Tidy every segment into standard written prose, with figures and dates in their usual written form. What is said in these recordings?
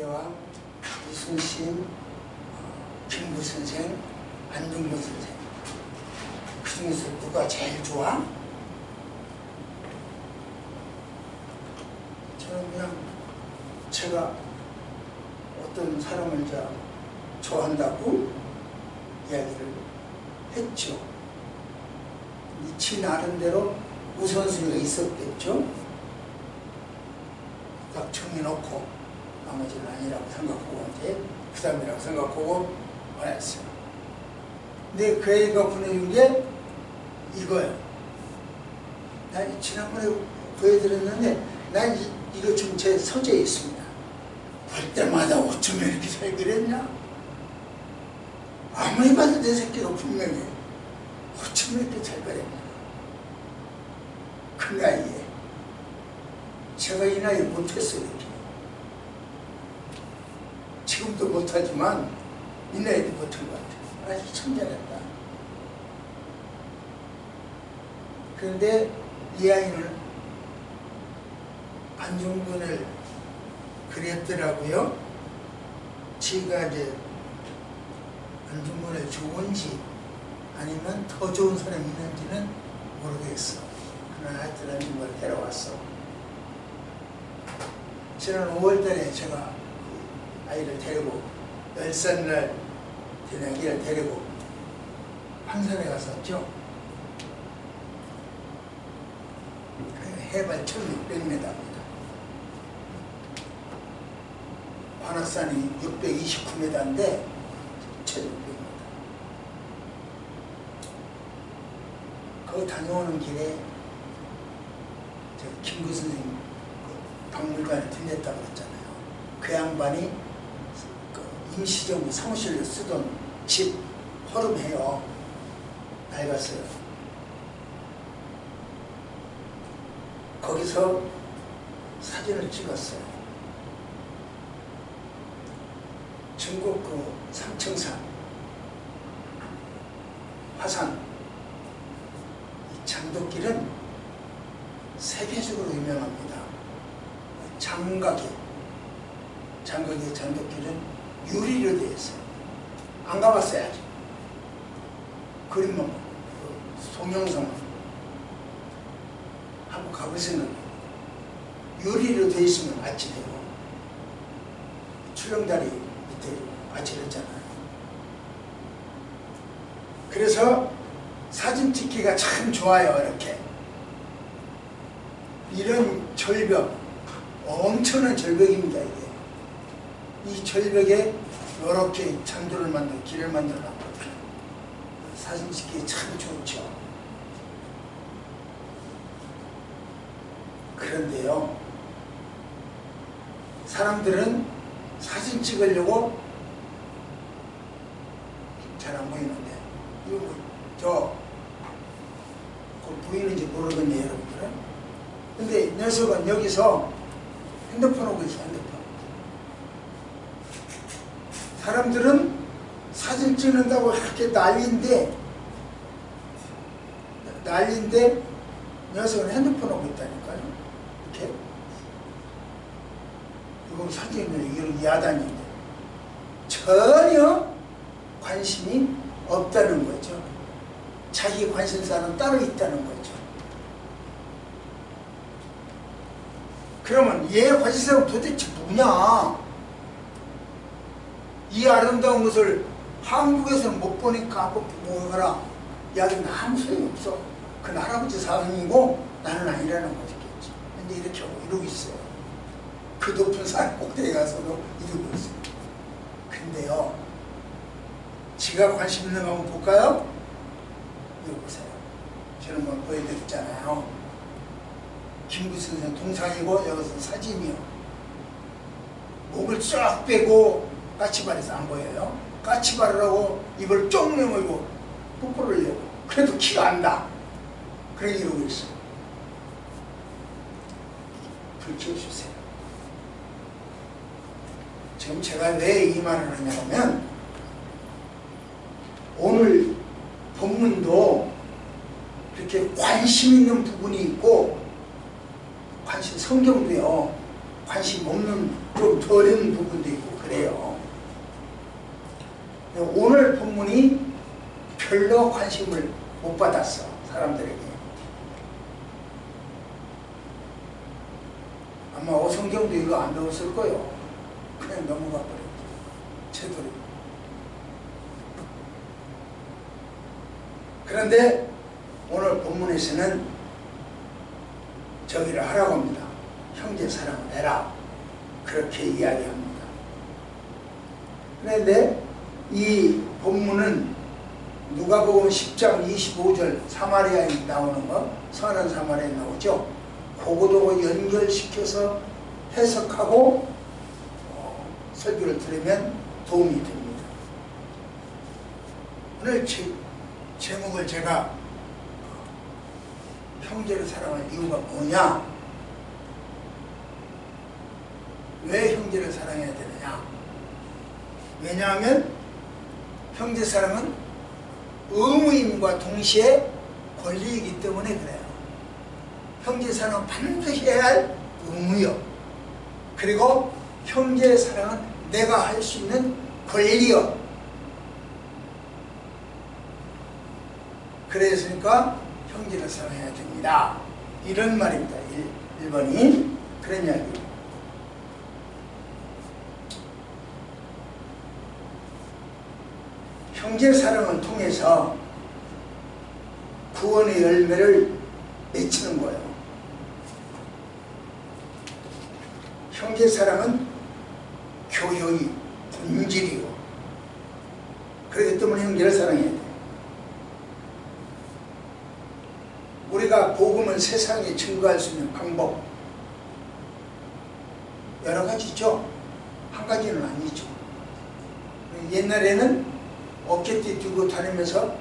이화영, 이순신, 김구 선생, 안중근 선생. 그 중에서 누가 제일 좋아? 저는 그냥 제가 어떤 사람을 좋아한다고 이야기를 했죠. 지 나름대로 우선순위가 있었겠죠. 딱 정해놓고 나머지는 아니라고 생각하고 이제 부담이라고 생각하고 말했어요. 근데 그 애가 보내준 게 이거예요. 난 지난번에 보여드렸는데 난 이거 지금 제 서재에 있습니다. 볼 때마다 어쩜 이렇게 잘 그렸냐? 아무리 봐도 내 새끼가 분명해. 어쩜 이렇게 잘 그렸냐? 그 나이에 제가 이 나이에 못했어요. 이렇게. 지금도 못하지만 이 나이도 못한 것 같아요. 아주 참 잘했다. 그런데 이 아이는 안중근을 그랬더라고요. 지가 이제 안중근을 좋은지 아니면 더 좋은 사람이 있는지는 모르겠어. 그러나 하여튼 안중근을 데려왔어. 지난 5월달에 제가 그 아이를 데리고 10살날 된 아기를 데리고 한산에 갔었죠. 해발 1600m입니다. 관악산이 629m인데 1600m. 거기 다녀오는 길에 김구 선생님 그 박물관에 들렸다고 그랬잖아요. 그 양반이 그 임시정부 사무실로 쓰던 집 허름해요. 낡았어요. 거기서 사진을 찍었어요. 중국 그 삼청산, 화산, 이 장독길은 세계적으로 유명합니다. 장각의 장독길은 유리로 되어 있어요. 안 가봤어요, 아직. 그림만 보고, 동영상만 한번 가보시는 유리로 되어 있으면 아찔해요. 출렁다리 밑에 아찔했잖아요. 그래서 사진 찍기가 참 좋아요. 이렇게 이런 절벽, 엄청난 절벽입니다. 이게 이 절벽에 이렇게 창조를 만들고 길을 만들어 놨고 사진 찍기 참 좋죠. 그런데요, 사람들은 사진 찍으려고 잘 안 보이는데, 이거 그거 보이는지 모르겠네요, 여러분들은. 근데 녀석은 여기서 핸드폰 하고 있어요, 핸드폰. 사람들은 사진 찍는다고 이렇게 난리인데 녀석은 핸드폰 하고 있다니까요. 이렇게. 이건 사진은 이건 야단인데 전혀 관심이 없다는 거죠. 자기 관심사는 따로 있다는 거죠. 그러면 얘 관심사는 도대체 뭐냐? 이 아름다운 것을 한국에서는 못 보니까 뭐라 이야기는 아무 소용이 없어. 그건 할아버지 사람이고 나는 아니라는 거겠지. 근데 이렇게 이러고 있어요. 그 높은 산 꼭대기 가서도 이러고 있어요. 근데요, 지가 관심 있는 거 한번 볼까요? 이거 보세요. 저는 뭐 보여드렸잖아요. 김구 선생 동상이고 여기서 사진이요. 목을 쫙 빼고 까치발에서 안 보여요. 까치발을 하고 입을 쫑 내밀고 뽀뽀를 하려고. 그래도 키가 안 나. 그래 이러고 있어요. 불 켜주세요. 지금 제가 왜 이 말을 하냐면 오늘 본문도 이렇게 관심 있는 부분이 있고 관심 성경도요. 관심 없는 좀 덜 있는 부분도 있고 오늘 본문이 별로 관심을 못 받았어, 사람들에게. 아마 오성경도 이거 안 배웠을 거예요. 그냥 넘어가 버렸죠. 제대로. 그런데 오늘 본문에서는 저기를 하라고 합니다. 형제 사랑을 해라. 그렇게 이야기합니다. 그런데 이 본문은 누가복음 10장 25절 사마리아에 나오는 거, 선한 사마리아에 나오죠. 그거도 연결시켜서 해석하고 설교를 들으면 도움이 됩니다. 오늘 제목을 제가 형제를 사랑할 이유가 뭐냐? 왜 형제를 사랑해야 되느냐? 왜냐하면 형제 사랑은 의무임과 동시에 권리이기 때문에 그래요. 형제 사랑은 반드시 해야 할 의무요. 그리고 형제 사랑은 내가 할 수 있는 권리요. 그랬으니까 형제를 사랑해야 됩니다. 이런 말입니다. 1번이 그런 이야기입니다. 형제 사랑을 통해서 구원의 열매를 맺히는 거예요. 형제 사랑은 교효의 본질이고, 그렇기 때문에 형제를 사랑해야 돼요. 우리가 복음을 세상에 증거할 수 있는 방법 여러 가지죠. 한 가지는 아니죠. 옛날에는 어깨띠 들고 다니면서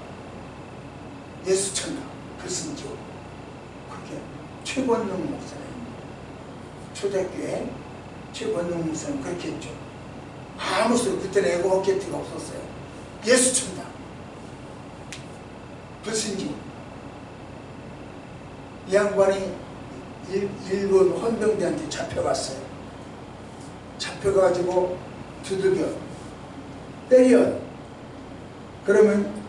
예수 천다 그랬었죠. 그렇게 최권능 목사님, 초대교회 최권능 목사님 그렇게 했죠. 아무 소리, 그때는 애고 어깨띠가 없었어요. 예수 천다 그랬었지. 이 양반이 일본 헌병대한테 잡혀갔어요. 잡혀가지고 두들겨 때려. 그러면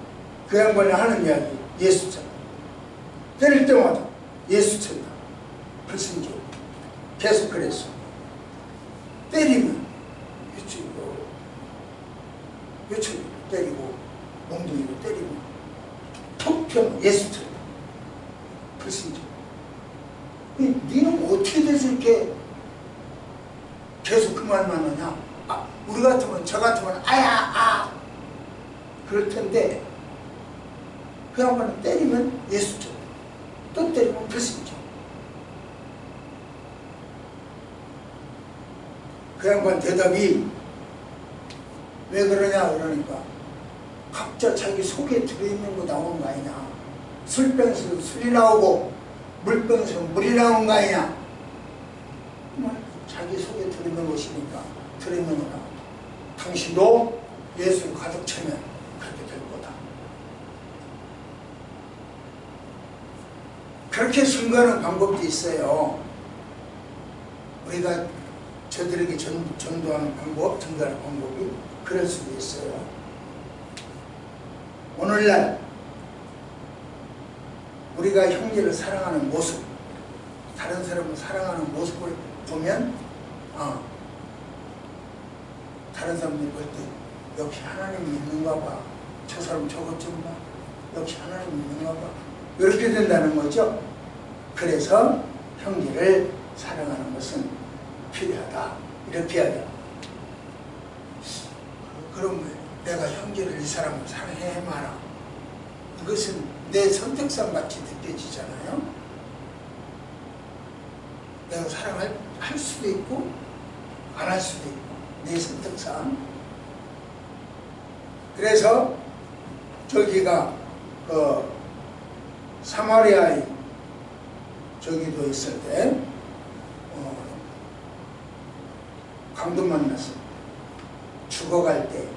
그 양반이 하는 이야기, 예수 천다. 때릴 때마다 예수 천다. 불신조. 계속 그랬어. 때리면 요청 때리고 몽둥이로 때리고 톡 펴면 예수 천다. 불신조. 니는 어떻게 돼서 이렇게 계속 그 말만 하냐? 우리 같으면, 저 같으면 아야 그럴 텐데 그 양반은 때리면 예수죠. 또 때리면 불신죠. 그 양반 대답이 왜 그러냐 그러니까 각자 자기 속에 들어있는 거 나오는 거 아니냐. 술병에서 술이 나오고 물병에서 물이 나오는 거 아니냐. 자기 속에 들어있는 것이니까 들어있는 거다. 당신도 예수를 가득 차면 그렇게 될 거다. 그렇게 증거하는 방법도 있어요. 우리가 저들에게 전도하는 방법, 증거하는 방법이 그럴 수도 있어요. 오늘날 우리가 형제를 사랑하는 모습, 다른 사람을 사랑하는 모습을 보면 다른 사람들이 볼 때 역시 하나님이 있는가 봐. 저 사람 저것 좀 봐. 역시 하나님이 있는가 봐. 이렇게 된다는 거죠. 그래서 형제를 사랑하는 것은 필요하다. 이렇게 해야 돼요. 그럼 내가 형제를, 이 사람을 사랑해 마라. 이것은 내 선택상 같이 느껴지잖아요. 내가 사랑할 수도 있고 안 할 수도 있고 내 선택상. 그래서 저기가 사마리아에 저기도 있을 때 강도 만나서 죽어갈 때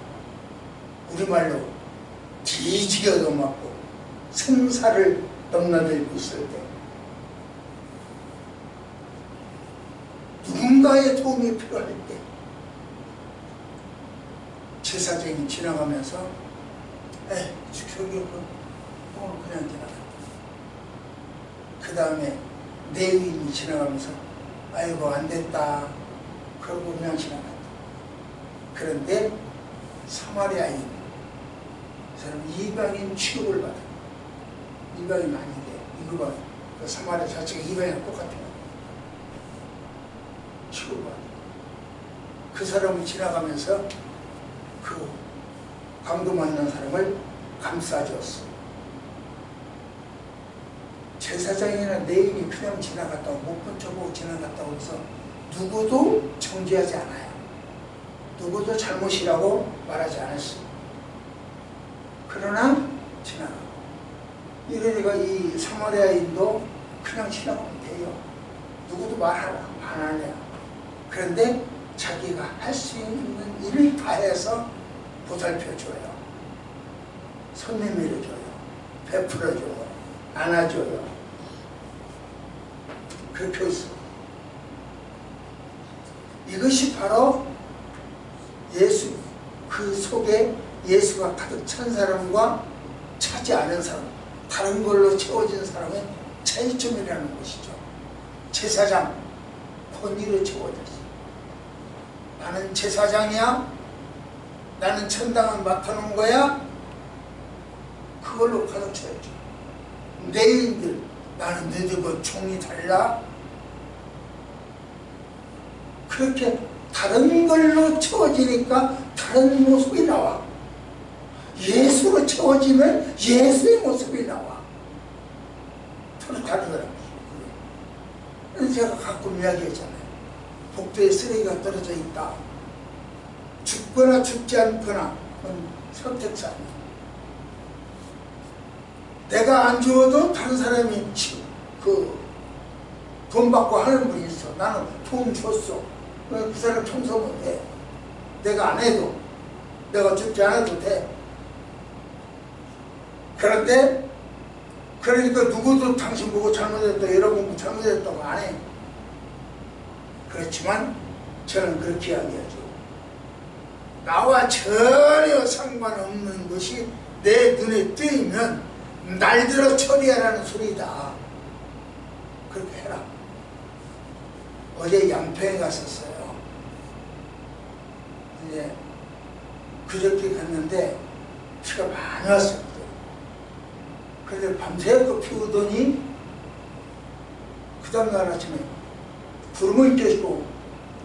우리말로 뒤지게 얻어맞고 생사를 넘나들고 있을 때 누군가의 도움이 필요할 때 제사장이 지나가면서 저기 그냥 지나갔다. 그 다음에 레위인이 지나가면서 아이고 안됐다 그러고 그냥 지나갔다. 그런데 사마리아인 사람 이방인 취급을 받아. 이방인 아닌데 이거 봐. 그 사마리아 자체가 이방이랑 똑같아요. 취급을 받아. 그 사람이 지나가면서 그 강도 만난 사람을 감싸줬어. 제사장이나 레위인이 그냥 지나갔다고 못 본 척하고 지나갔다고 해서 누구도 정죄하지 않아요. 누구도 잘못이라고 말하지 않았어요. 그러나 지나가고 이러니까 이 사마리아인도 그냥 지나가면 돼요. 누구도 말 안 하네요. 그런데 자기가 할 수 있는 일을 다해서 보살펴줘요. 손 내밀어줘요. 베풀어줘요. 안아줘요. 그렇게 있어. 이것이 바로 예수, 그 속에 예수가 가득 찬 사람과 차지 않은 사람, 다른 걸로 채워진 사람의 차이점이라는 것이죠. 제사장, 권위로 채워졌어. 나는 제사장이야? 나는 천당을 맡아놓은 거야? 그걸로 가득 채워져. 레위인들, 나는 너희들과 종이 달라? 그렇게 다른 걸로 채워지니까 다른 모습이 나와. 예수로 채워지면 예수의 모습이 나와. 서로 다르더라고요. 그래서 제가 가끔 이야기했잖아요. 복도에 쓰레기가 떨어져 있다. 죽거나 죽지 않거나 그건 선택사항이에요. 내가 안 주어도 다른 사람이 돈 받고 하는 분이 있어. 나는 돈 줬어. 그 사람 청소 못해. 내가 안 해도, 내가 죽지 않아도 돼. 그런데 그러니까 누구도 당신 보고 잘못했다, 여러분 잘못했다고 안 해. 그렇지만 저는 그렇게 이야기하죠. 나와 전혀 상관없는 것이 내 눈에 띄면 날들어 처리하라는 소리다. 그렇게 해라. 어제 양평에 갔었어요. 이제 그저께 갔는데 비가 많이 왔었거든. 그런데 밤새고 피우더니 그 다음날 아침에 구름은 껴있고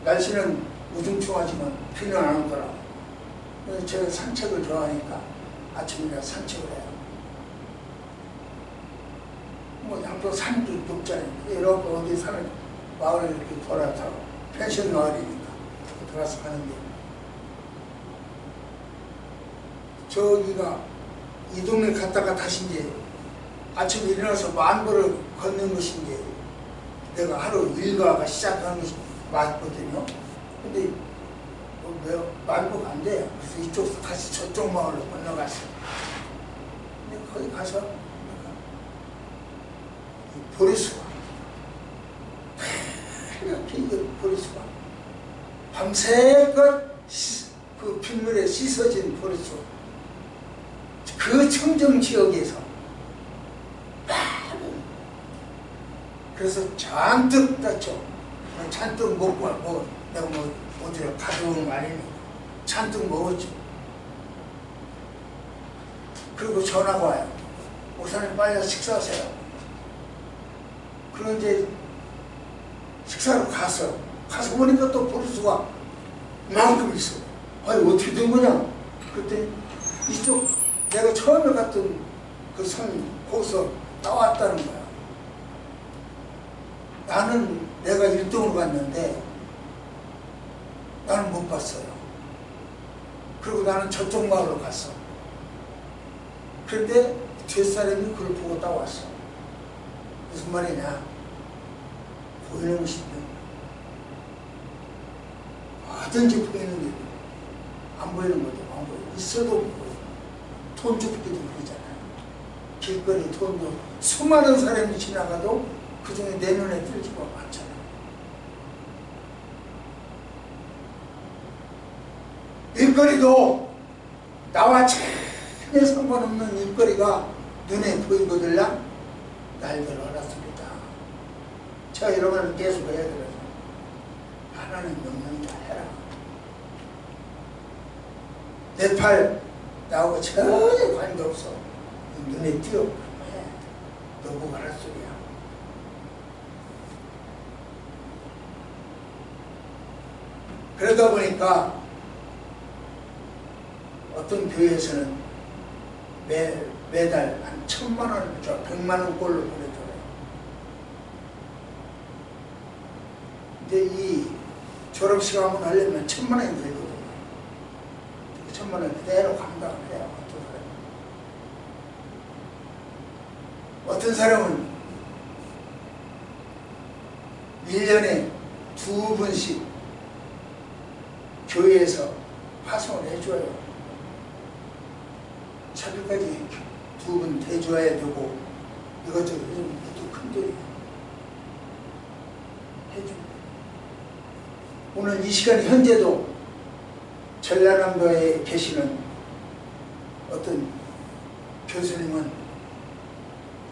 날씨는 우중충하지만 비는 안 오더라고. 그래서 제가 산책을 좋아하니까 아침에 산책을 해요. 뭐 양평 산도 높잖아요. 이렇게 어디 산을 마을을 이렇게 돌아서 펜션 마을이니까 들어가서 가는데 저기가 이 동네 갔다가 다시 이제 아침에 일어나서 만보를 걷는 것이 이제 내가 하루 일과가 시작하는 것이 맞거든요. 근데 만보가 안 돼요. 그래서 이쪽 다시 저쪽 마을로 건너갔어요. 근데 거기 가서 보리수가 이렇게 보리수가 밤새껏 그 빗물에 씻어진 보리수, 그 청정 지역에서 그래서 잔뜩 땄죠. 잔뜩 먹고 내가 뭐 어디를 가져온 거 아니니까 잔뜩 먹었죠. 그리고 전화가 와요. 목사님 빨리 식사하세요. 그런데 식사로 가서 보니까 또 보리수가 이만큼 있어. 아니 어떻게 된 거냐? 그때 이쪽 내가 처음에 갔던 그 산 거기서 나왔다는 거야. 나는 내가 1등으로 갔는데 나는 못 봤어요. 그리고 나는 저쪽 마을로 갔어. 그런데 뒷사람이 그걸 보고 따왔어. 무슨 말이냐? 보이는 것인데 뭐든지 보이는 게 안 보이는 것도 안 보여. 있어도 못 보여. 돈 줍기도 그러잖아요. 길거리 돈도 수많은 사람이 지나가도 그 중에 내 눈에 띄지가 않잖아요. 일거리도 나와 전혀 상관없는 일거리가 눈에 보이거들라 날들 알았습니다. 저 여러분을 계속 해야 되거든요. 하나님 명령이다 해라. 내 팔 나하고 전혀 관계 없어. 눈에 띄어. 너 보고 할 소리야. 그러다 보니까 어떤 교회에서는 매달 한 1,000만 원, 100만 원꼴로 보내줘요. 근데 이 졸업식 한번 하려면 1,000만 원이 들거든요. 1,000만 원 그대로 감당을 해요. 어떤 사람은 1년에 2번씩 교회에서 파송을 해줘요. 차비까지 2번 대줘야 되고 이것저것 해주면 그것도 큰 돈이에요. 해줍니다. 오늘 이 시간 현재도 전라남도에 계시는 어떤 교수님은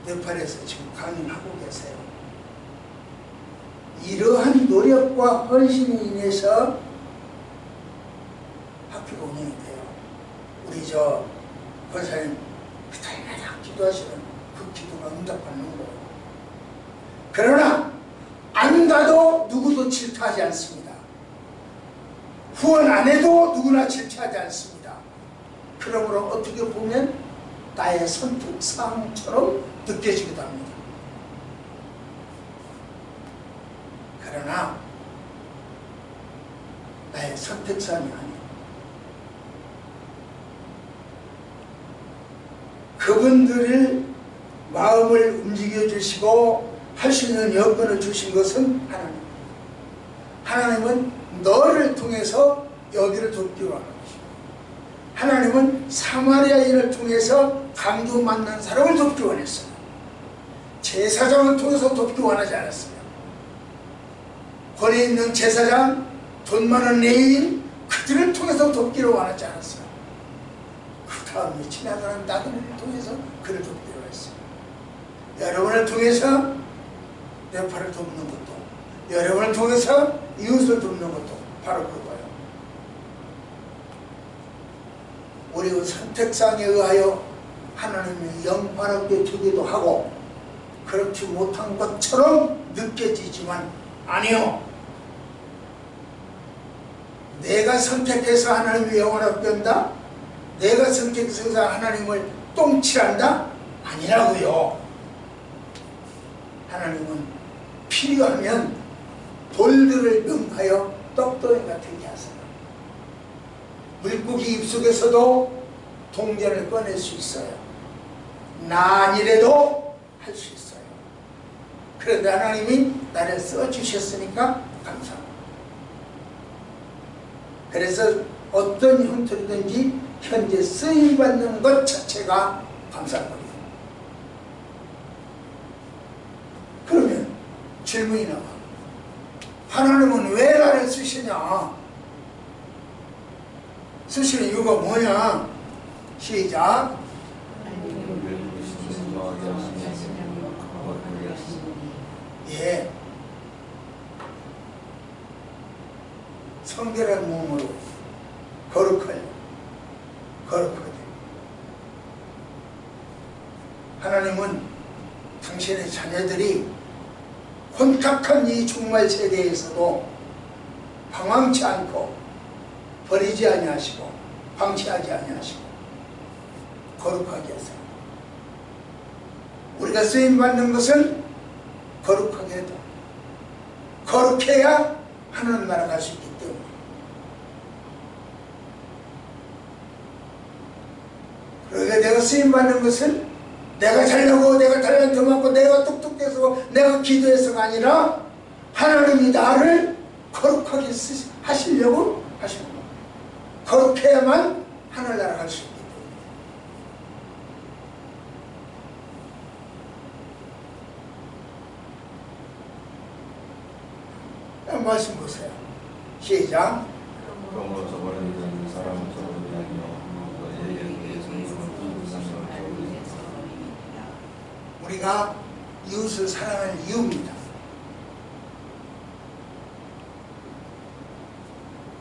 네팔에서 지금 강의하고 계세요. 이러한 노력과 헌신에 인해서 학교가 운영이 돼요. 우리 저 권사님 그날마다 기도하시는 그 기도가 응답받는 거예요. 그러나 안 가도 누구도 질투하지 않습니다. 후원 안 해도 누구나 질투하지 않습니다. 그러므로 어떻게 보면 나의 선택사항처럼 느껴지기도 합니다. 그러나 나의 선택사항이 아니에요. 그분들을 마음을 움직여 주시고 할 수 있는 여건을 주신 것은 하나님. 하나님은 너를 통해서 여기를 돕기로 하는 것입니다. 하나님은 사마리아인을 통해서 강도 만난 사람을 돕기 원했어요. 제사장을 통해서 돕기 원하지 않았어요. 권위 있는 제사장, 돈 많은 레위인 그들을 통해서 돕기를 원하지 않았어요. 그 다음에 지나가는 나그네를 통해서 그를 돕기로 했어요. 여러분을 통해서 네팔을 돕는 것도, 여러분을 통해서 이웃을 돕는 것도 바로 그거예요. 우리의 선택사항에 의하여 하나님의 영화롭게 되기도 하고 그렇지 못한 것처럼 느껴지지만 아니요. 내가 선택해서 하나님의 영화롭게 한다? 내가 선택해서 하나님을 똥칠한다? 아니라고요. 하나님은 필요하면 돌들을 능하여 떡덩이가 되게 하세요. 물고기 입속에서도 동전을 꺼낼 수 있어요. 나 아니래도 할 수 있어요. 그런데 하나님이 나를 써주셨으니까 감사합니다. 그래서 어떤 형태로든지 현재 쓰임받는 것 자체가 감사합니다. 그러면 질문이 나와. 하나님은 왜 나를 쓰시냐? 쓰시는 이유가 뭐냐? 시작. 예. 성결한 몸으로 거룩하게 하나님은 당신의 자녀들이 혼탁한 이 종말 세대에서도 방황치 않고 버리지 아니하시고 방치하지 아니하시고 거룩하게 하세요. 우리가 쓰임받는 것은 거룩하게 해도 거룩해야 하나님 나라 갈 수 있기 때문에 그러니까 내가 쓰임받는 것은 내가 잘나고 내가 달란트 많고 내가 똑똑해서 내가 기도해서가 아니라 하나님이 나를 거룩하게 하시려고 하시는 거예요. 거룩해야만 하늘나라 갈 수 있기 때문에. 말씀 보세요. 시작. 그러므로 저버리는 사람은 저버리며 우리가 이웃을 사랑할 이유입니다.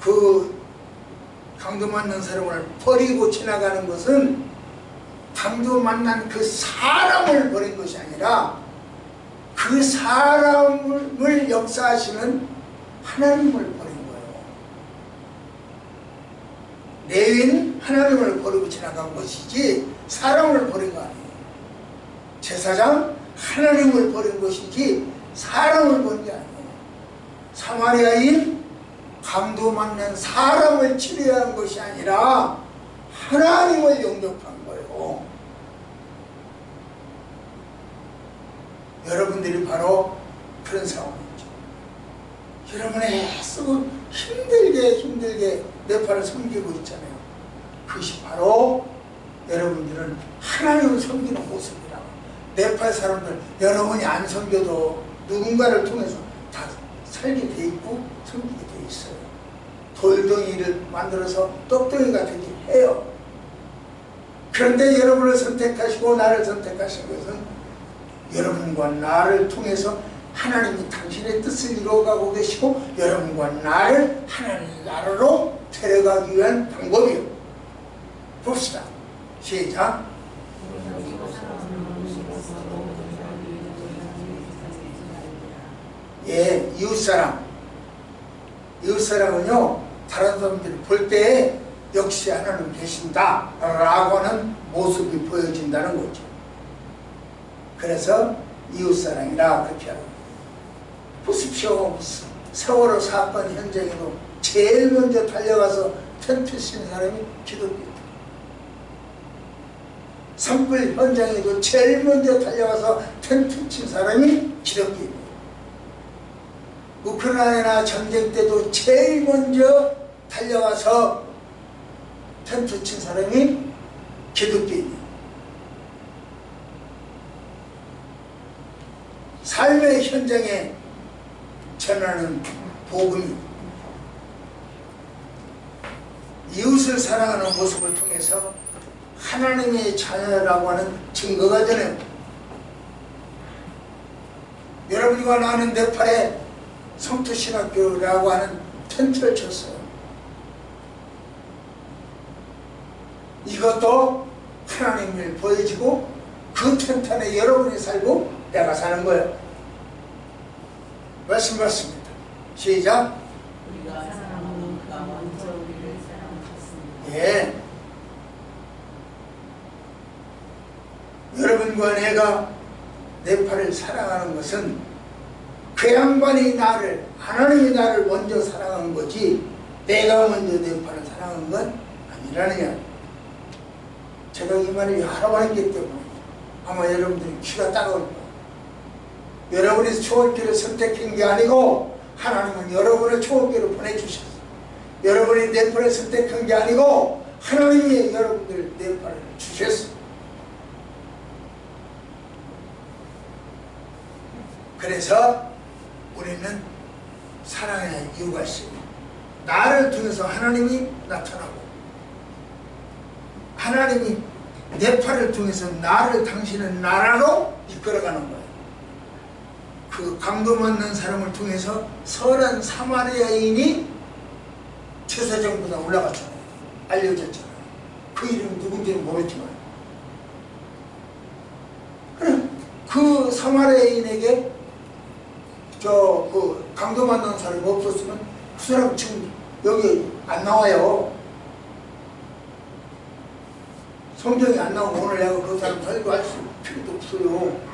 그 강도 만난 사람을 버리고 지나가는 것은 강도 만난 그 사람을 버린 것이 아니라 그 사람을 역사하시는 하나님을 버린 거예요. 레위는 하나님을 버리고 지나간 것이지 사람을 버린 거 아니에요. 제사장 하나님을 버린 것이지 사람을 버린 게 아니에요. 사마리아인 강도 만난 사람을 치료해야 한 것이 아니라 하나님을 영접한 거예요. 여러분들이 바로 그런 상황이죠. 여러분이 애쓰고 힘들게 네팔을 섬기고 있잖아요. 그것이 바로 여러분들은 하나님을 섬기는 모습이라. 네팔 사람들 여러분이 안 섬겨도 누군가를 통해서 다 살게 돼 있고 섬기게 돼 있어요. 돌덩이를 만들어서 떡덩이가 되게 해요. 그런데 여러분을 선택하시고 나를 선택하신 것은 여러분과 나를 통해서 하나님이 당신의 뜻을 이루어가고 계시고 여러분과 나를 하나님 나라로 데려가기 위한 방법이에요. 봅시다. 시작. 예, 이웃사랑. 이웃사랑은요, 다른 사람들이 볼 때 역시 하나님 계신다 라고 하는 모습이 보여진다는 거죠. 그래서 이웃사랑이라 그렇게 하고. 보십시오. 세월호 사건 현장에도 제일 먼저 달려가서 텐트 친 사람이 기독교입니다. 산불 현장에도 제일 먼저 달려가서 텐트 친 사람이 기독교입니다. 우크라이나 전쟁 때도 제일 먼저 달려가서 텐트 친 사람이 기독교입니다. 삶의 현장에 전하는 복음이 이웃을 사랑하는 모습을 통해서 하나님의 자녀라고 하는 증거가 되는, 여러분과 나는 네팔에 성토신학교라고 하는 텐트를 쳤어요. 이것도 하나님을 보여지고 그 텐트 안에 여러분이 살고 내가 사는 거예요. 말씀 받습니다. 시작. 우리가 사랑하는 그가 먼저 우리를 사랑하셨습니다. 예. 여러분과 내가 네팔을 사랑하는 것은 그 양반이 나를, 하나님이 나를 먼저 사랑한 거지 내가 먼저 네팔을 사랑한 건 아니라느냐. 제가 이 말을 여러 번 했기 때문에 아마 여러분들이 귀가 따가울 거예요. 여러분이 초월교를 선택한 게 아니고 하나님은 여러분을 초월교로 보내주셨어요. 여러분이 네팔을 선택한 게 아니고 하나님이 여러분들 네팔을 주셨어요. 그래서 우리는 사랑해야 할 이유가 있습니다. 나를 통해서 하나님이 나타나고 하나님이 네팔을 통해서 나를 당신의 나라로 이끌어가는 거예요. 그 강도 만난 사람을 통해서 선한 사마리아인이 제사장보다 올라갔잖아요. 알려졌잖아요. 그 이름이 누군지는 모르지만 그 사마리아인에게 그 강도 만난 사람이 없었으면 그 사람 지금 여기 안 나와요. 성경이 안 나오고 오늘 내가 그 사람 설교할 필요도 없어요.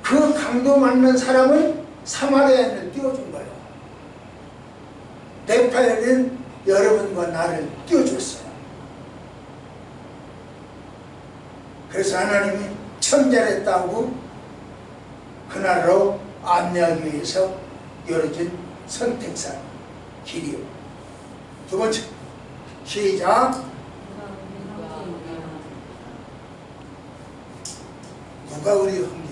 그 강도 만난 사람은 사마리아인을 띄워준 거예요. 네팔에는 여러분과 나를 띄워줬어요. 그래서 하나님이 천자를 따고 그날로 안내하기 위해서 열어준 선택사 길이요. 두 번째, 시작. 누가 우리 형제?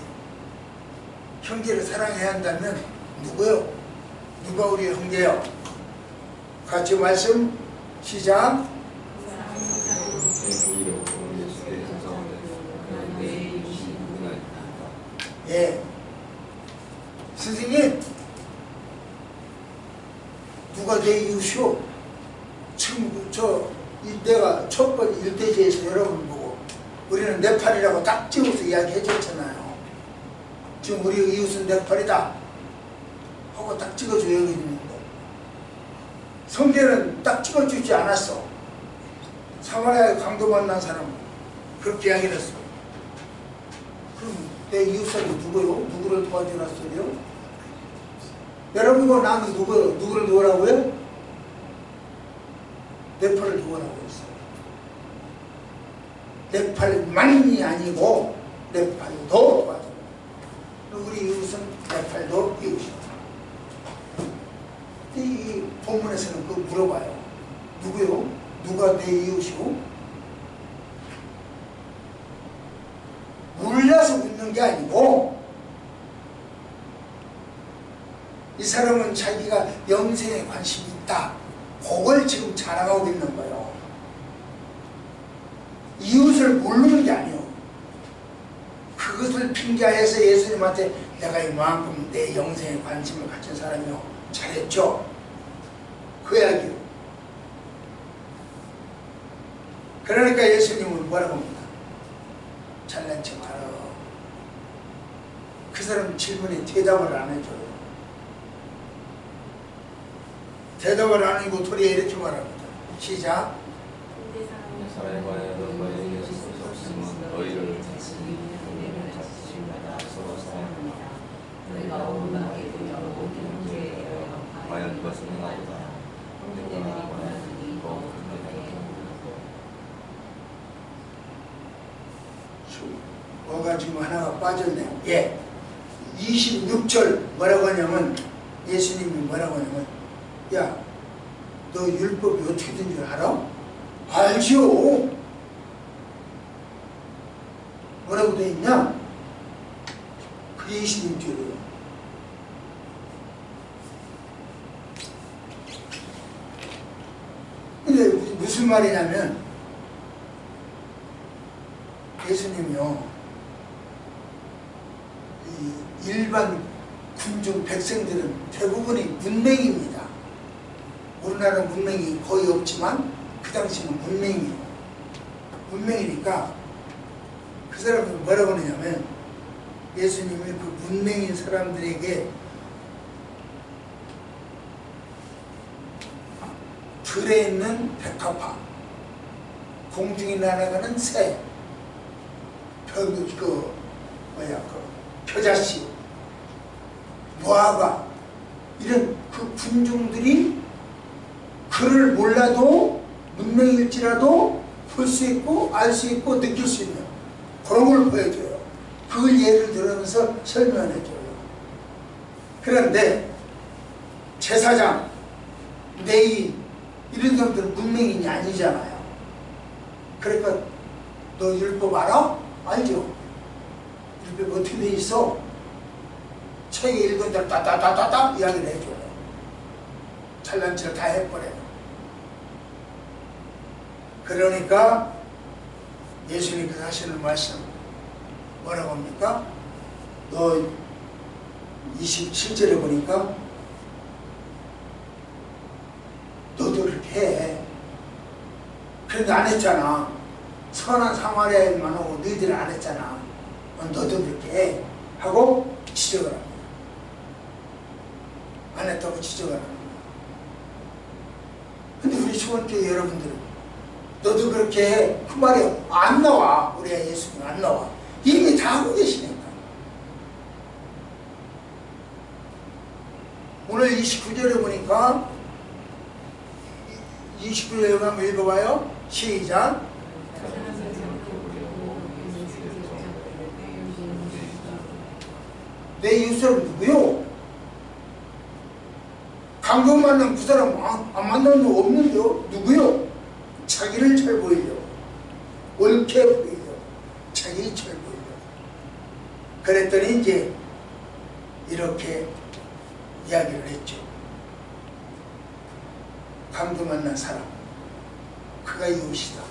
형제를 사랑해야 한다면 누구요? 누가 우리 형제요? 같이 말씀 시작. 예. 선생님, 누가 내 이웃이요? 지금 내가 첫 번 일대지에서 여러분 보고 우리는 네팔이라고 딱 찍어서 이야기해 줬잖아요. 지금 우리 이웃은 네팔이다 하고 딱 찍어줘야 되는데 성경은 딱 찍어주지 않았어. 사마리아에 강도 만난 사람은 그렇게 이야기를 했어. 그럼 내 이웃사람이 누구요? 누구를 도와주랬어요? 여러분과 나는 누구를 도우라고요? 네팔을 도우라고 했어요. 네팔만이 아니고 네팔도 도와줘. 우리 이웃은 네팔도 이웃이다. 이 본문에서는 그거 물어봐요. 누구요? 누가 내 이웃이고? 몰라서 묻는 게 아니고 이 사람은 자기가 영생에 관심이 있다. 그걸 지금 자랑하고 있는 거예요. 이웃을 모르는 게 아니에요. 그것을 핑계해서 예수님한테 내가 이만큼 내 영생에 관심을 가진 사람이요. 잘했죠? 그 이야기요. 그러니까 예수님은 뭐라고 합니다. 잘난 척 말아. 그 사람 질문에 대답을 안 해줘요. 대답을 안 하고 도리에 이렇게 말합니다. 시작. 사람에 관하여 너희에게 없으면 너희를 서로 사랑합니다. 너희가 온전하게 되어 모든 죄에 과연 이것은 나보다 형제나 관하여니 더 뭐가 지금 하나가 빠졌네요. 예. 26절 뭐라고 하냐면 예수님이 뭐라고 하냐면 야, 너 율법이 어떻게 된 줄 알아? 알지요. 뭐라고 돼 있냐? 그게 26절이에요. 근데 무슨 말이냐면 예수님이요, 이 일반 군중 백성들은 대부분이 문맹입니다. 우리나라 문맹이 거의 없지만 그 당시는 문맹이에요. 문맹이니까 그 사람이 뭐라고 하냐면 예수님이 그 문맹인 사람들에게 들에 있는 백합화, 공중에 날아가는 새, 표자씨, 무화과 이런 그 군중들이 그를 몰라도 문맹일지라도 볼 수 있고 알 수 있고 느낄 수 있는 그런 걸 보여줘요. 그걸 예를 들으면서 설명해줘요. 그런데 제사장, 내인 이런 사람들은 문맹인이 아니잖아요. 그러니까 너 율법 알아? 알죠? 율법 어떻게 돼 있어? 책에 읽은 대로 따따따따따 이야기를 해줘요. 잘난 척 다 해버려요. 그러니까 예수님께서 하시는 말씀 뭐라고 합니까? 너 27절에 보니까 너도 그렇게 해. 그런데 안 했잖아. 선한 사마리아인만 하고 너희들은 안 했잖아. 너도 그렇게 해. 하고 지적을 합니다. 안 했다고 지적을 합니다. 근데 우리 초원교회 여러분들은 너도 그렇게 해. 그 말이 안 나와. 우리 예수님 안 나와. 이미 다 하고 계시니까. 오늘 29절에 보니까 29절에 한번 읽어봐요. 시작. 내 이웃사람 누구요? 강도 만난 그 사람 안 만난 거 없는데요? 누구요? 자기를 잘 보이려, 옳게 보이려, 자기 잘 보이려. 그랬더니 이제 이렇게 이야기를 했죠. 강도 만난 사람, 그가 이웃이다.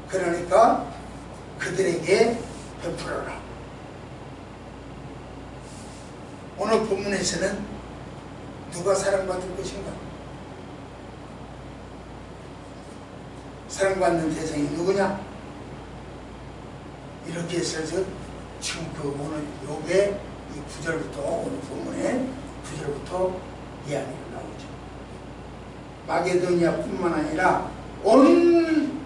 그러니까 그들에게 베풀어라. 오늘 본문에서는 누가 사랑받을 것인가? 사랑받는 대상이 누구냐? 이렇게 해서 지금 그 오늘 요게 이 9절부터 오늘 본문의 9절부터 이야기가 나오죠. 마게도니아뿐만 아니라 온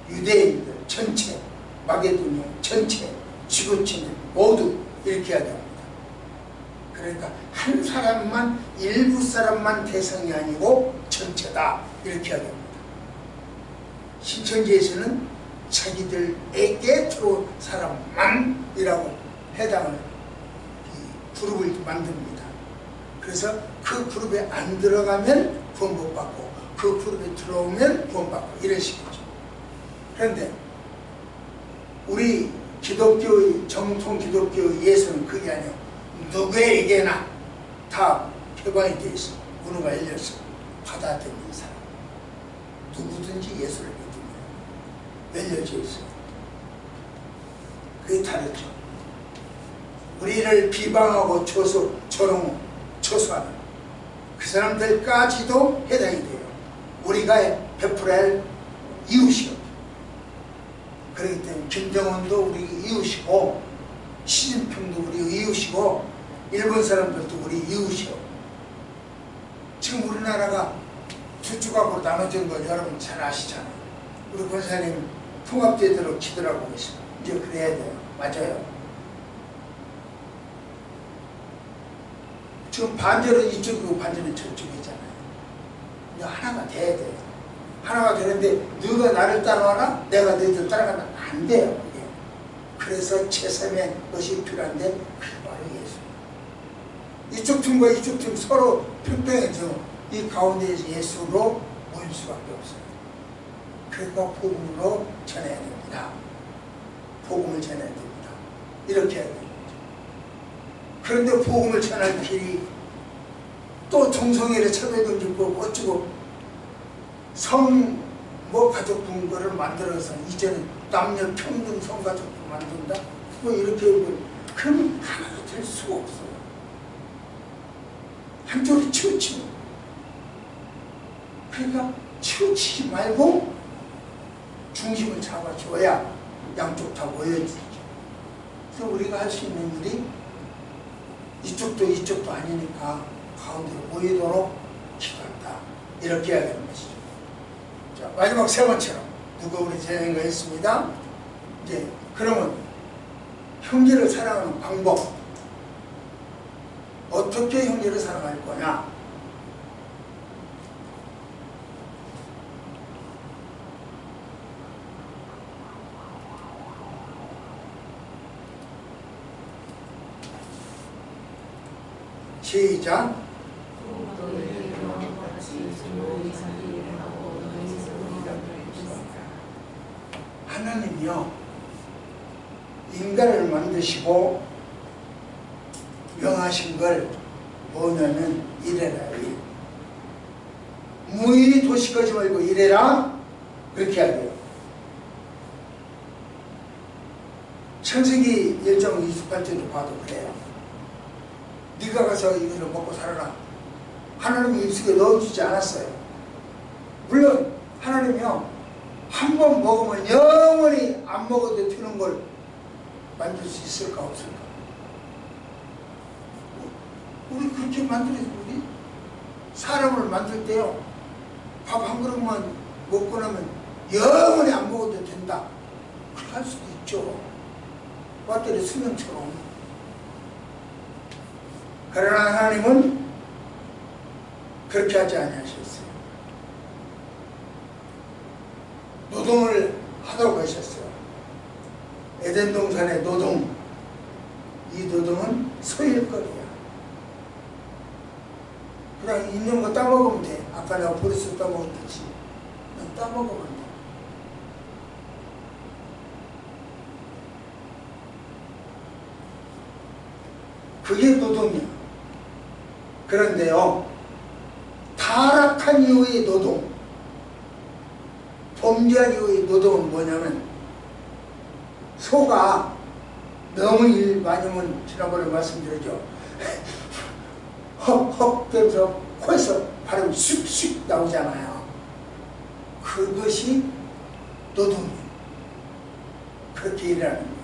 유대인들 전체, 마게도니아 전체, 지구촌들 모두 이렇게 해야 됩니다. 그러니까 한 사람만, 일부 사람만 대상이 아니고 전체다 이렇게 해야 됩니다. 신천지에서는 자기들에게 들어온 사람만이라고 해당을 그룹을 만듭니다. 그래서 그 그룹에 안 들어가면 구원 못 받고 그 그룹에 들어오면 구원 받고 이런 식이죠. 그런데 우리 기독교의 정통 기독교의 예수는 그게 아니에요. 누구에게나 다 개방이 되어 있어. 문호가 열렸어. 받아들이는 사람. 누구든지 예수를 믿으면 열려져 있어요. 그게 다르죠. 우리를 비방하고 초소하는 그 사람들까지도 해당이 돼요. 우리가 베풀어야 할 이웃이요. 그렇기 때문에 김정은도 우리 이웃이고 시진핑도 우리 이웃이고 일본 사람들도 우리 이웃이요. 지금 우리나라가 두 조각으로 나눠진 걸 여러분 잘 아시잖아요. 우리 권사님 통합제대로 기도하고 계시고 이제 그래야 돼요. 맞아요. 지금 반절은 이쪽이고 반절은 저쪽이잖아요. 이제 하나가 돼야 돼요. 하나가 되는데 너가 나를 따라와라? 내가 너희들 따라가면 안 돼요. 그게. 그래서 제3의 것이 필요한데 그게 바로 예수. 이쪽 팀과 이쪽 팀 서로 평등해져 이 가운데에서 예수로 모일 수밖에 없어요. 그러니까 복음으로 전해야 됩니다. 복음을 전해야 됩니다. 이렇게 해야 됩니다. 그런데 복음을 전할 길이 또 정성일에 차별금지법 어쩌고 가족 분거를 만들어서 이제는 남녀 평등 성가족도 만든다? 뭐 이렇게 그러면 하나가 될 수가 없어요. 한쪽으로 치우치고. 그러니까 치우치지 말고 중심을 잡아줘야 양쪽 다 모여지죠. 그래서 우리가 할 수 있는 일이 이쪽도 이쪽도 아니니까 가운데로 모이도록 기도한다. 이렇게 해야 되는 것이죠. 자, 마지막 세 번째로 누가 우리 진행을 했습니다. 이제 그러면 형제를 사랑하는 방법, 어떻게 형제를 사랑할 거냐? 시작. 하나님이요 인간을 만드시고 명하신 걸 뭐냐면 이래라. 무일이 도시가지 말고 이래라. 그렇게 해야 돼요. 창세기 1장 28절도 봐도 그래요. 네가 가서 이거를 먹고 살아라. 하나님이 입속에 넣어주지 않았어요. 물론 하나님이요 한 번 먹으면 영원히 안 먹어도 되는 걸 만들 수 있을까 없을까? 우리 그렇게 만들어서 우리 사람을 만들 때요 밥 한 그릇만 먹고 나면 영원히 안 먹어도 된다. 그렇게 할 수도 있죠. 배터리 수명처럼. 그러나 하나님은 그렇게 하지 아니하셨어요. 노동을 하도록 하셨어요. 에덴 동산의 노동, 이 노동은 소일거리야. 그냥 있는 거 따먹으면 돼. 아까 내가 버릇을 따먹었듯이 그냥 따먹으면 돼. 그게 노동이야. 그런데요 타락한 이후의 노동, 범죄한 이후의 노동은 뭐냐면 소가 너무 일 많으면 지난번에 말씀드렸죠. 헉헉 되면서 코에서 발음이 쑥쑥 나오잖아요. 그것이 노동이에요. 그렇게 일하는 거예요.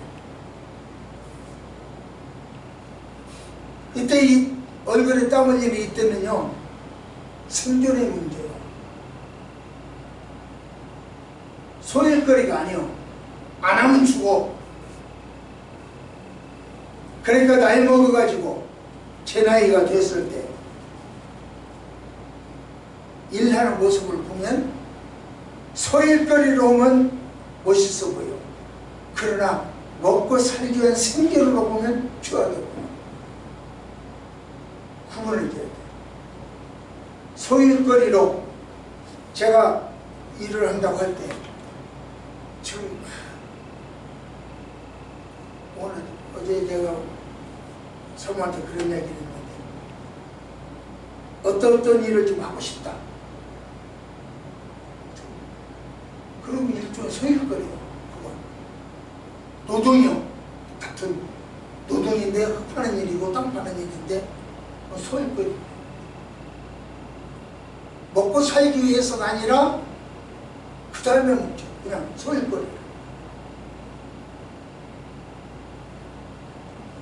이때 이 얼굴에 땀 흘리는 이때는요, 생존의 문제예요. 소일거리가 아니요. 안 하면 죽어. 그러니까 나이 먹어가지고 제 나이가 됐을 때 일하는 모습을 보면 소일거리로 오면 멋있어 보여. 그러나 먹고 살기 위한 생계로 보면 추하게 보여. 구분을 해야 돼. 소일거리로 제가 일을 한다고 할 때 지금 오늘 어제 내가 성우한테 그런 얘기를 했는데 어떤 일을 좀 하고 싶다. 그러면 일종의 소일거리요. 그건 노동이요. 같은 노동인데 흙 파는 일이고 땅 파는 일인데 소일거리. 먹고 살기 위해서가 아니라 그 다음에 먹죠. 그냥 소일거리.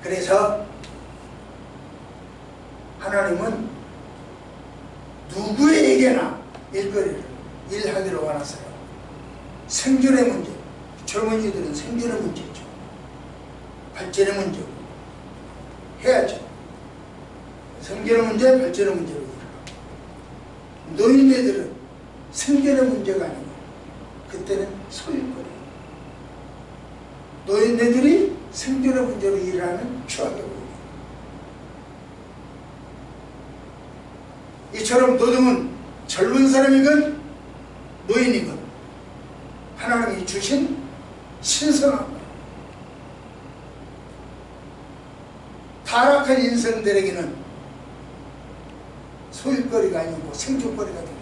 그래서 하나님은 누구에게나 일거리를 일하기로 원하세요. 생존의 문제, 젊은이들은 생존의 문제죠. 발전의 문제고 해야죠. 생존의 문제, 발전의 문제로 일하고, 노인네들은 생존의 문제가 아니고 그때는 소일거리. 노인네들이 생존의 문제로 일하는 추하게 보입니다. 이처럼 노동은 젊은 사람이건 노인이건 하나님이 주신 신성한 거예요. 타락한 인생들에게는 소일거리가 아니고 생존거리가 되겠죠.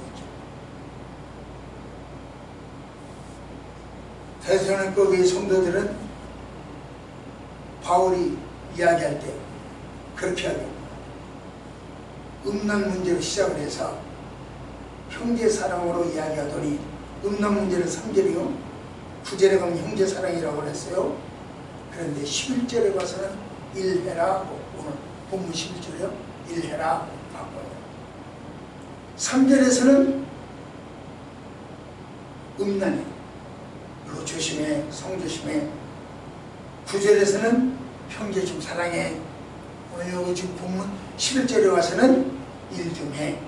대선언법의 성도들은 바울이 이야기할 때 그렇게 하고 음란 문제로 시작을 해서 형제 사랑으로 이야기하더니 음란 문제는 3절이요 9절에 가면 형제 사랑이라고 했어요. 그런데 11절에 가서는 일해라. 오늘 본문 11절이요 일해라 바꿔요. 3절에서는 음란이 그리고 조심해 성조심해. 9절에서는 형제 좀 사랑해. 오늘 여기 지금 본문 11절에 와서는 일 좀 해.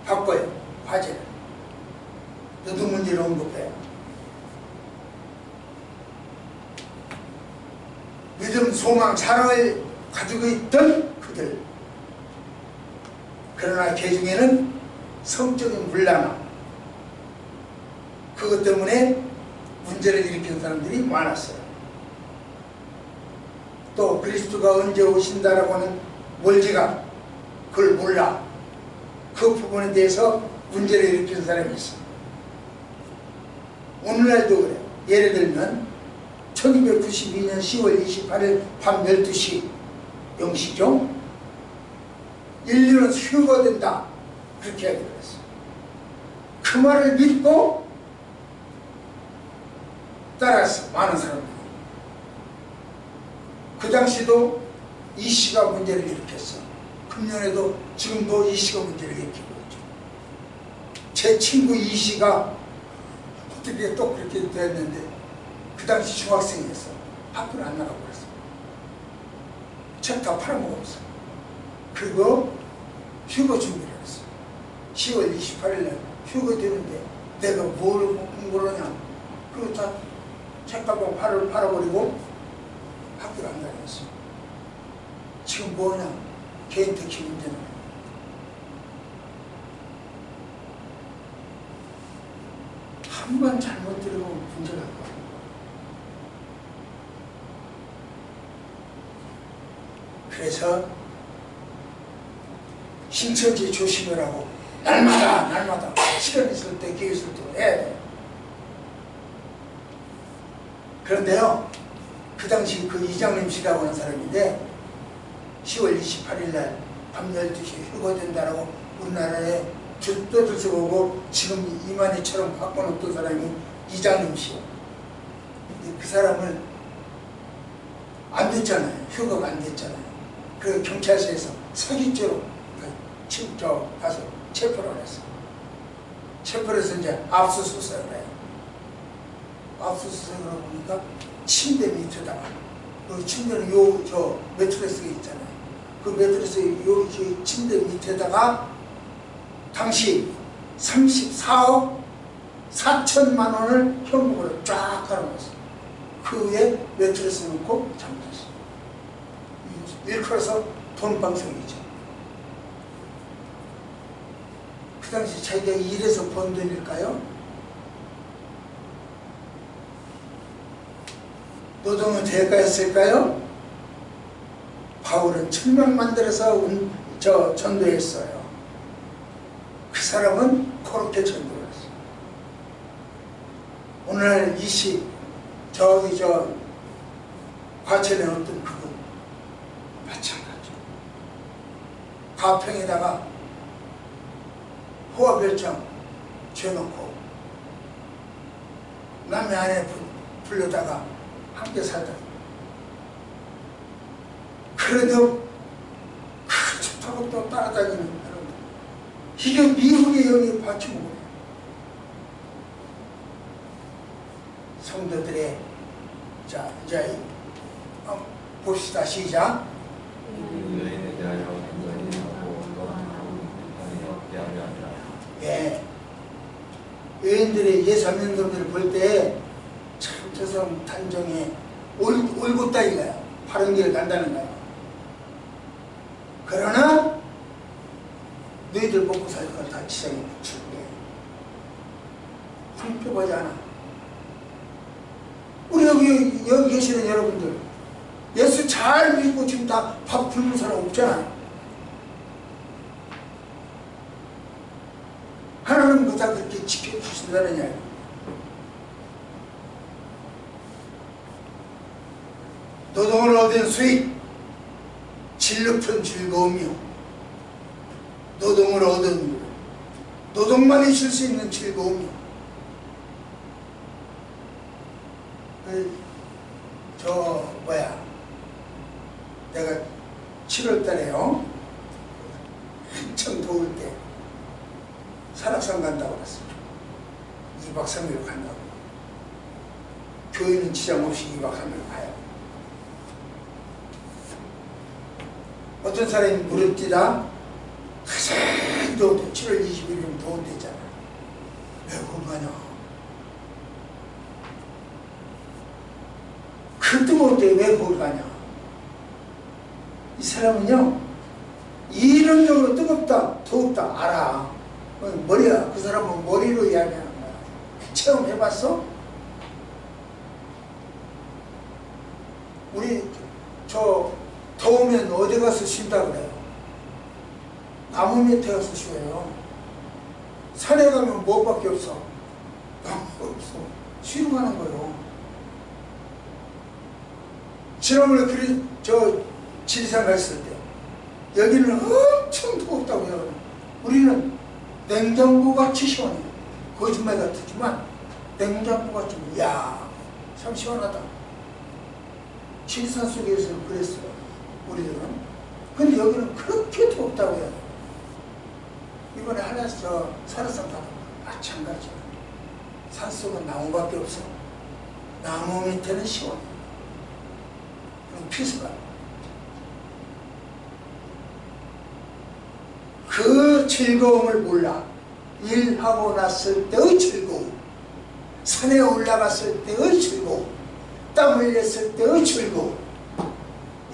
바꿔요. 화제를. 노동 문제를 언급해요. 믿음, 소망, 사랑을 가지고 있던 그들. 그러나 그 중에는 성적인 문란함, 그것 때문에 문제를 일으키는 사람들이 많았어요. 또 그리스도가 언제 오신다라고 하는 몰지각, 그걸 몰라. 그 부분에 대해서 문제를 일으키는 사람이 있어요. 오늘날도 그래요. 예를 들면 1292년 10월 28일 밤 12시 0시죠. 인류는 휴가 된다. 그렇게 하기로 했어요. 그 말을 믿고 따랐어. 많은 사람들이. 그 당시도 이 씨가 문제를 일으켰어. 금년에도 지금도 이 씨가 문제를 일으키고 있죠. 제 친구 이 씨가 어떻게 또 그렇게 됐는데 그 당시 중학생이었어. 학교를 안 나가고 그랬어. 책 다 팔아먹었어. 그리고 휴거 준비를 했어. 10월 28일날 휴거 되는데 내가 뭘 공부를 하냐. 그리고 다 책가방 팔아버리고 학교를 안 다녔어. 지금 뭐냐? 개인 택시 문제는. 한 번 잘못 들으면 문제가 갈 거야. 그래서 신천지 조심하라고 날마다 시간 있을 때 기회 있을 때 해야 돼. 그런데요 그 당시 그 이장림 씨라고 하는 사람인데 10월 28일 날 밤 12시에 휴거된다라고 우리나라에 들썩오고 지금 이만희처럼 바꿔놓던 사람이 이장림 씨요. 그 사람을 안 됐잖아요. 휴거가 안 됐잖아요. 그래서 경찰서에서 사기죄로 가서 체포를 했어. 체포를 해서 이제 압수수색을 해요. 압수수색을 보니까 침대 밑에다가, 그 침대는 저 매트리스가 있잖아요. 그 매트리스 요 침대 밑에다가 당시 34억 4천만 원을 현금으로 쫙 깔아놨어요. 그 위에 매트리스 놓고 잠들었어요. 일컬어서 돈방석이죠. 그 당시 자기가 일해서 번 돈일까요? 노동의 대가였을까요? 바울은 천명 만들어서 전도했어요. 그 사람은 그렇게 전도했어요. 오늘 과천에 어떤 그분 마찬가지죠. 가평에다가 호화별장 줘놓고 남의 아내 불러다가 함께 살다. 그래도 그 좋다고 또 따라다니는 사람들. 이게 미국의 영이 받쳐먹어요. 성도들의, 자, 이제 봅시다. 시작. 예. 여인들의 예사면들을 볼 때 참 저 사람 단정에 올곧다 이거야. 바른 길을 간다는 거야. 그러나 너희들 먹고 살 건 다 지상에 붙이는데 성격하지 않아. 우리 여기 계시는 여러분들 예수 잘 믿고 지금 다 밥 굶는 사람 없잖아. 하나님 보다 그렇게 지켜주신다느냐. 노동을 얻은 수익, 질 높은 즐거움이요. 노동을 얻은 노동만이 줄 수 있는 즐거움이요. 내가 7월 달에요. 한참 더울 때 산악산 간다고 그랬어요. 2박 3일 간다고. 교회는 지장 없이 2박 3일 가요. 어떤 사람이 무릎 뛰다 가장 더운 데 7월 20일이면 더운 데잖아. 왜 거기 가냐? 그 뜨거울 때 왜 거기 가냐? 이 사람은요, 이론적으로 뜨겁다, 더웁다 알아. 머리야, 그 사람은 머리로 이야기하는 거야. 체험해봤어? 우리 더우면 어디 가서 쉰다 그래요? 나무 밑에 가서 쉬어요. 산에 가면 뭐밖에 없어? 나무가 없어. 쉬러 가는 거예요. 지난번에 지리산 갔을 때 여기는 엄청 더웠다고요. 우리는 냉장고같이 시원해요. 거짓말 같지만 냉장고같이, 이야 참 시원하다. 지리산 속에서는 그랬어요. 우리들은. 근데 여기는 그렇게 덥다고요. 이번에 하나에서 산에서 가도 마찬가지야. 산속은 나무밖에 없어. 나무 밑에는 시원해. 그럼 피수가. 그 즐거움을 몰라. 일하고 났을 때의 즐거움, 산에 올라갔을 때의 즐거움, 땀 흘렸을 때의 즐거움,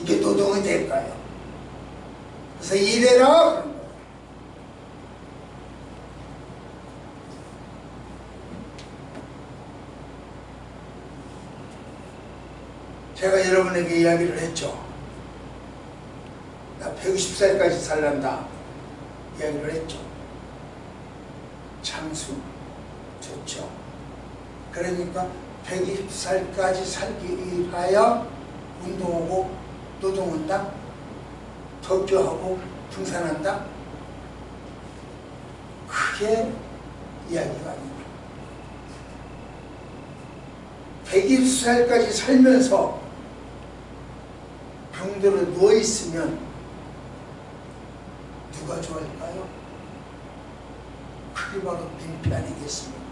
이게 노동의 대가예요. 그래서 일해라 그런 거예요. 제가 여러분에게 이야기를 했죠. 나 120살까지 살란다 이야기를 했죠. 장수 좋죠. 그러니까 120살까지 살기 위하여 운동하고 노동한다? 덕교하고 등산한다? 그게 이야기가 아닙니다. 120살까지 살면서 병들어 누워있으면 누가 좋아할까요? 그게 바로 민폐 아니겠습니까?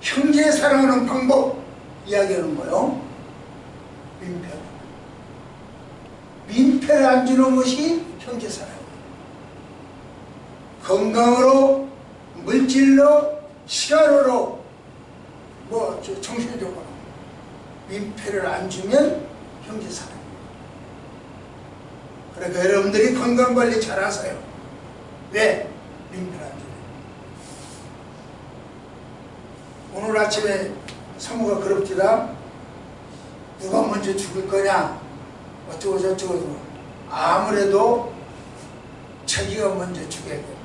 형제 사랑하는 방법 이야기하는 거요. 민폐를 안 주는 것이 형제 사랑이에요. 건강으로, 물질로, 시간으로, 정신적으로 민폐를 안 주면 형제 사랑이에요. 그러니까 여러분들이 건강관리 잘 하세요. 왜? 민폐를 안 줘요. 오늘 아침에 사모가 그럽디다. 누가 먼저 죽을 거냐? 어쩌고 저쩌고. 아무래도 자기가 먼저 죽어야겠다.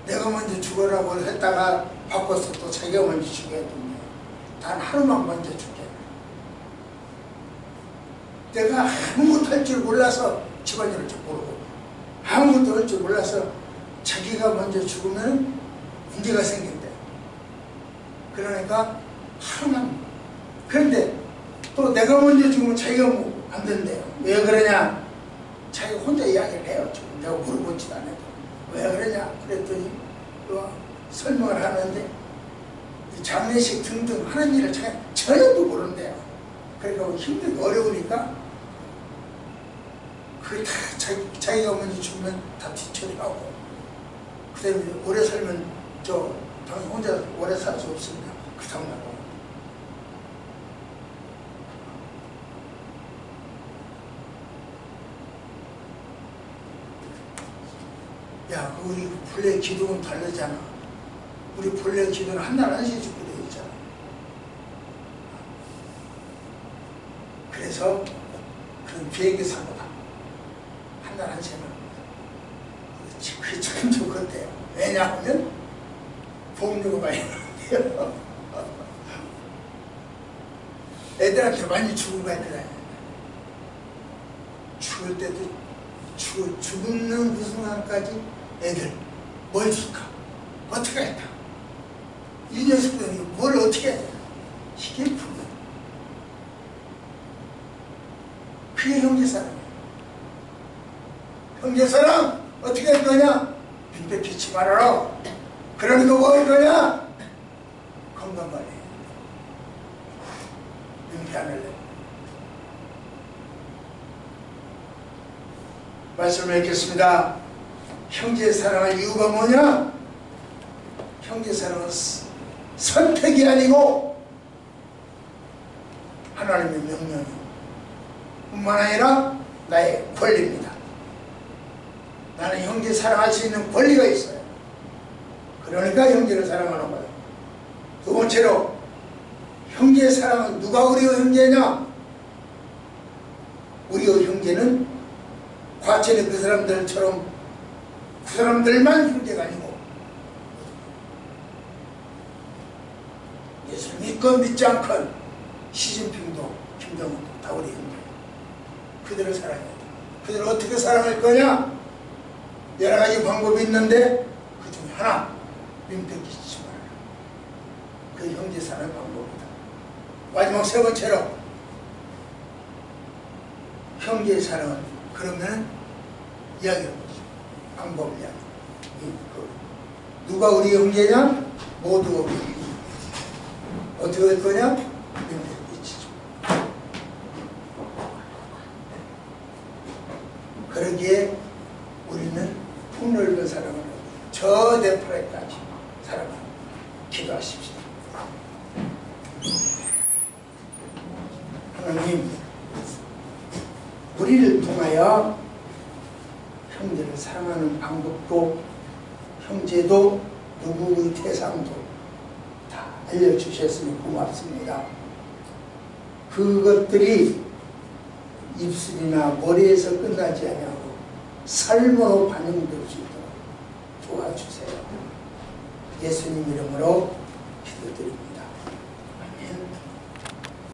내가 먼저 죽으라고 했다가 바꿔서 또 자기가 먼저 죽어야 된다. 단 하루만 먼저 죽게. 내가 아무것도 할 줄 몰라서 집안일을 좀 모르고 아무것도 할 줄 몰라서 자기가 먼저 죽으면 문제가 생긴대. 그러니까 하루만. 그런데 또 내가 먼저 죽으면 자기가 안 된대요. 왜 그러냐? 자기가 혼자 이야기를 해요. 내가 물어보지도 않아도. 왜 그러냐? 그랬더니 설명을 하는데 장례식 등등 하는 일을 전혀도 모른대요. 그러니까 힘들고 어려우니까 그게 다 자기가 먼저 죽으면 다 뒤처리하고 그 다음에 오래 살면 당연히 혼자 오래 살 수 없습니다. 그렇다고 말하고. 야, 우리 본래 기둥은 다르잖아. 우리 본래 기둥은 한 날 한씩 죽게 되어 있잖아. 그래서 그런 비행기 사고다. 한 날 한씩은. 그게 참 좋건데요. 왜냐하면 보험료가 많이 나는데요. 애들한테 많이 주고 가야 돼. 죽을 때도 죽는 그 순간까지 애들 뭘 줄까? 어떻게 할까? 이 녀석들이 뭘 어떻게 해? 이게 부분. 그게 형제사랑이에요. 형제사랑 어떻게 할 거냐? 빈배 피치 말아라. 그러니까 뭐 할 거냐? 건강관리. 빈배 안 할래. 말씀을 읽겠습니다. 형제 사랑할 이유가 뭐냐? 형제 사랑은 선택이 아니고 하나님의 명령이 뿐만 아니라 나의 권리입니다. 나는 형제 사랑할 수 있는 권리가 있어요. 그러니까 형제를 사랑하는 거예요. 두 번째로 형제 사랑은 누가 우리의 형제냐? 우리의 형제는 과천의 그 사람들처럼 그 사람들만 형제가 아니고 예수를 믿건 믿지 않건 시진핑도 김정은도 다 우리 형제. 그들을 사랑해야 돼. 그들을 어떻게 사랑할 거냐? 여러 가지 방법이 있는데 그 중에 하나, 민폐 끼치지 말아라. 그 형제 사랑 방법이다. 마지막 세 번째로 형제 사랑은 그러면 이야기를 보죠. 방법 이야기. 누가 우리 형제냐? 모두가 우리 형제. 어떻게 할 거냐? 민폐를 끼치죠. 그러기에 우리는 폭넓은 사랑을 하고 저 네팔에까지 사랑을 기도하십시다. 하나님, 우리를 통하여 형제를 사랑하는 방법도 형제도 누구의 대상도 다 알려주셨으니 고맙습니다. 그것들이 입술이나 머리에서 끝나지 아니하고 삶으로 반영될 수 있도록 도와주세요. 예수님 이름으로 드립니다.